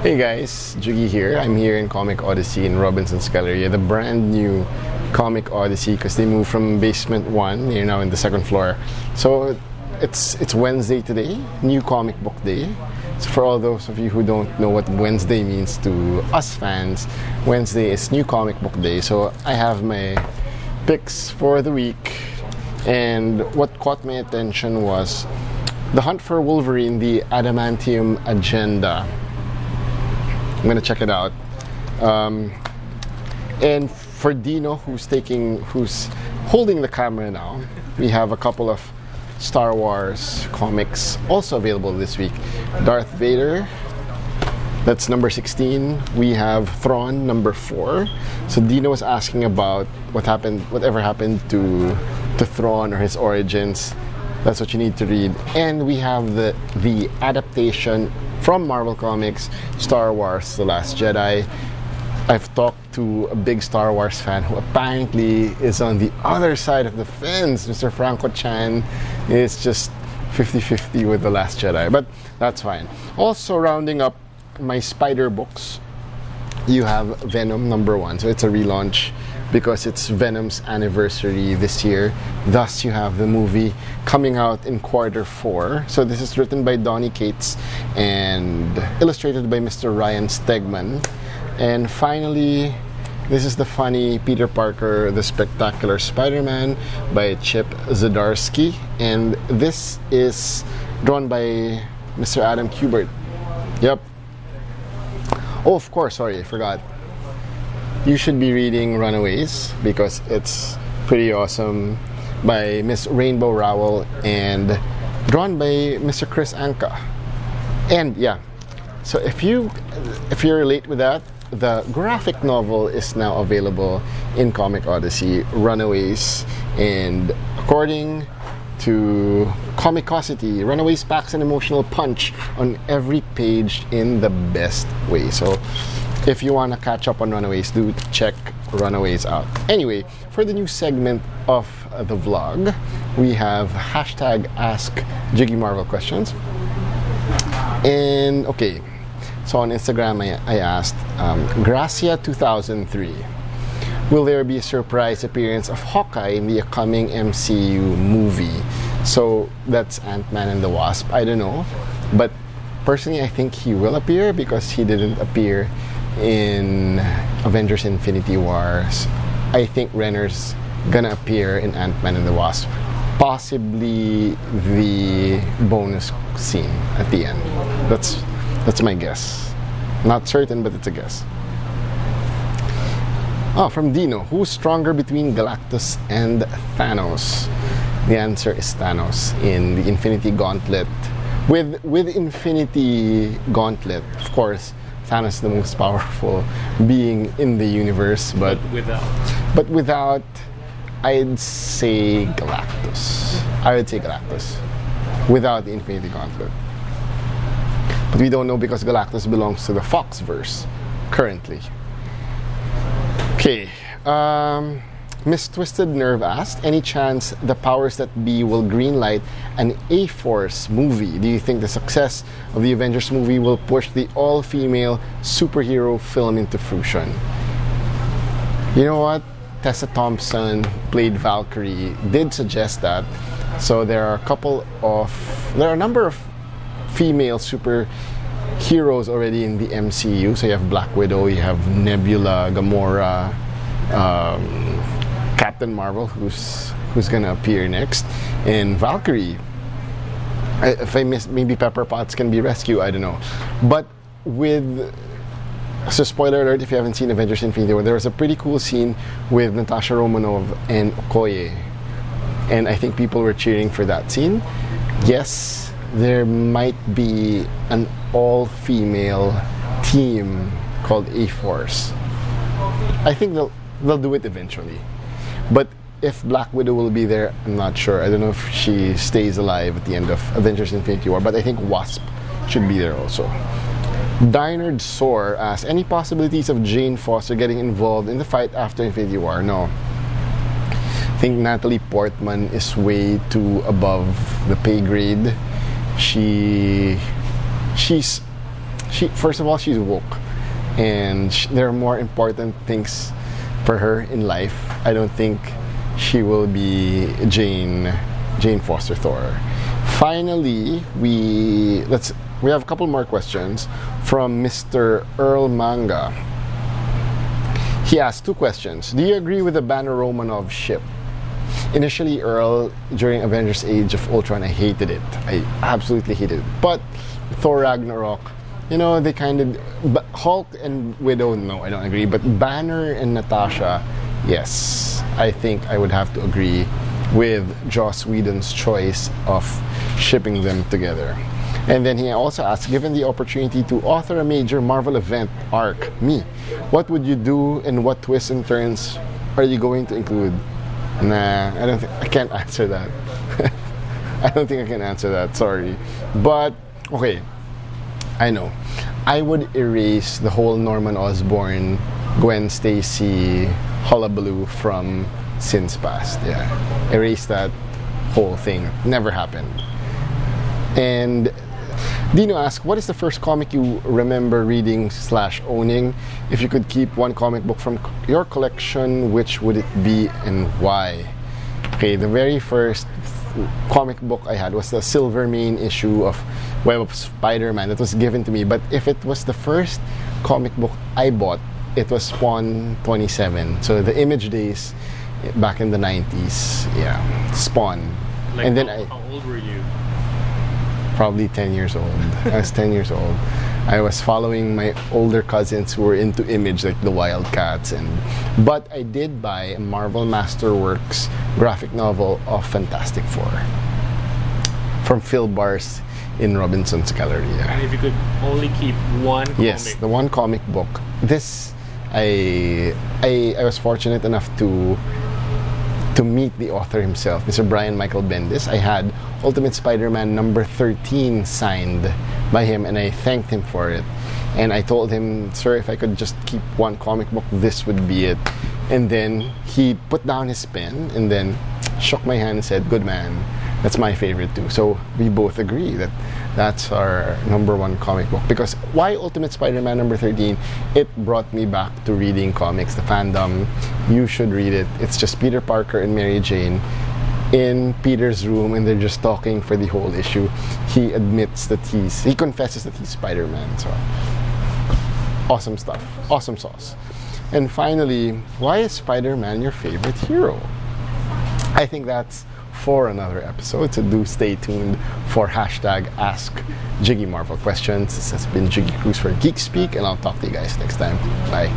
Hey guys, Jiggy here. I'm here in Comic Odyssey in Robinson's Galleria, the brand new Comic Odyssey, because they moved from basement 1. They're now in the second floor. So it's Wednesday today, new comic book day. So for all those of you who don't know what Wednesday means to us fans, Wednesday is new comic book day. So I have my picks for the week, and what caught my attention was The Hunt for Wolverine, the Adamantium Agenda. I'm gonna check it out. And for Dino, who's holding the camera now, we have a couple of Star Wars comics also available this week. Darth Vader, that's number 16. We have Thrawn, number 4. So Dino was asking about whatever happened to Thrawn or his origins. That's what you need to read. And we have the adaptation from Marvel Comics, Star Wars: The Last Jedi. I've talked to a big Star Wars fan who apparently is on the other side of the fence. Mr. Franco Chan is just 50-50 with The Last Jedi, but that's fine. Also rounding up my Spider books, you have Venom number 1. So it's a relaunch because it's Venom's anniversary this year. Thus, you have the movie coming out in Q4. So this is written by Donny Cates and illustrated by Mr. Ryan Stegman. And finally, this is the funny Peter Parker, the Spectacular Spider-Man by Chip Zdarsky. And this is drawn by Mr. Adam Kubert. Yep. Oh, of course, sorry, I forgot. You should be reading Runaways because it's pretty awesome, by Miss Rainbow Rowell and drawn by Mr. Chris Anka. And yeah, so if you're late with that, the graphic novel is now available in Comic Odyssey, Runaways, and according to Comicosity, Runaways packs an emotional punch on every page in the best way. So if you want to catch up on Runaways, do check Runaways out. Anyway, for the new segment of the vlog, we have hashtag Ask Jiggy Marvel Questions. And okay, so on Instagram I asked Gracia2003, will there be a surprise appearance of Hawkeye in the upcoming MCU movie? So that's Ant-Man and the Wasp. I don't know, but personally I think he will appear because he didn't appear in Avengers Infinity Wars. I think Renner's gonna appear in Ant-Man and the Wasp, possibly the bonus scene at the end. That's my guess. Not certain, but it's a guess. From Dino, who's stronger between Galactus and Thanos? The answer is Thanos in the Infinity Gauntlet. With Infinity Gauntlet, of course, Thanos is the most powerful being in the universe, but without, I'd say Galactus. I would say Galactus without the Infinity Gauntlet. But we don't know because Galactus belongs to the Foxverse currently. Okay, Miss Twisted Nerve asked, any chance the powers that be will greenlight an A-Force movie? Do you think the success of the Avengers movie will push the all-female superhero film into fruition? You know what? Tessa Thompson, played Valkyrie, did suggest that. So there are a number of female superheroes already in the MCU. So you have Black Widow, you have Nebula, Gamora, Captain Marvel, who's gonna appear next, and Valkyrie. If I miss, maybe Pepper Potts can be rescued, I don't know. But so spoiler alert if you haven't seen Avengers Infinity War, there was a pretty cool scene with Natasha Romanoff and Okoye, and I think people were cheering for that scene. Yes, there might be an all-female team called A-Force. I think they'll do it eventually. But if Black Widow will be there, I'm not sure. I don't know if she stays alive at the end of Avengers Infinity War, but I think Wasp should be there also. Dinard Soar asks, any possibilities of Jane Foster getting involved in the fight after Infinity War? No. I think Natalie Portman is way too above the pay grade. She's first of all, she's woke, and there are more important things for her in life. I don't think she will be Jane Foster Thor. Finally, we have a couple more questions from Mr. Earl Manga. He asked 2 questions. Do you agree with the Banner Romanov ship? Initially, Earl, during Avengers Age of Ultron, I hated it. I absolutely hated it. But Thor Ragnarok, they kind of... Hulk and Widow, no, I don't agree. But Banner and Natasha, yes. I think I would have to agree with Joss Whedon's choice of shipping them together. And then he also asked, given the opportunity to author a major Marvel event arc, what would you do and what twists and turns are you going to include? Nah, I can't answer that. I don't think I can answer that, sorry. But, okay, I know. I would erase the whole Norman Osborn, Gwen Stacy hullabaloo from Sins Past. Yeah, erase that whole thing. Never happened. And Dino asked, what is the first comic you remember reading / owning? If you could keep one comic book from your collection, which would it be and why? Okay, the very first comic book I had was the Silvermane issue of Web of Spider-Man that was given to me. But if it was the first comic book I bought, it was Spawn 27. So the Image days back in the 90s. Yeah, Spawn. Like, and then how old were you? Probably 10 years old. I was 10 years old. I was following my older cousins who were into Image, like the Wildcats. But I did buy a Marvel Masterworks graphic novel of Fantastic Four from Phil Bars in Robinson's Gallery. And if you could only keep one comic. Yes, the one comic book. This, I was fortunate enough to meet the author himself, Mr. Brian Michael Bendis. I had Ultimate Spider-Man number 13 signed by him, and I thanked him for it. And I told him, sir, if I could just keep one comic book, this would be it. And then he put down his pen and then shook my hand and said, good man, that's my favorite too. So we both agree that that's our number one comic book. Because why Ultimate Spider-Man number 13? It brought me back to reading comics, the fandom. You should read it. It's just Peter Parker and Mary Jane in Peter's room, and they're just talking for the whole issue. He admits that he confesses that he's Spider-Man. So awesome stuff. Awesome sauce. And finally, why is Spider-Man your favorite hero? I think that's for another episode, so do stay tuned for #AskJiggyMarvel questions. This has been Jiggy Cruz for Geek Speak, and I'll talk to you guys next time. Bye.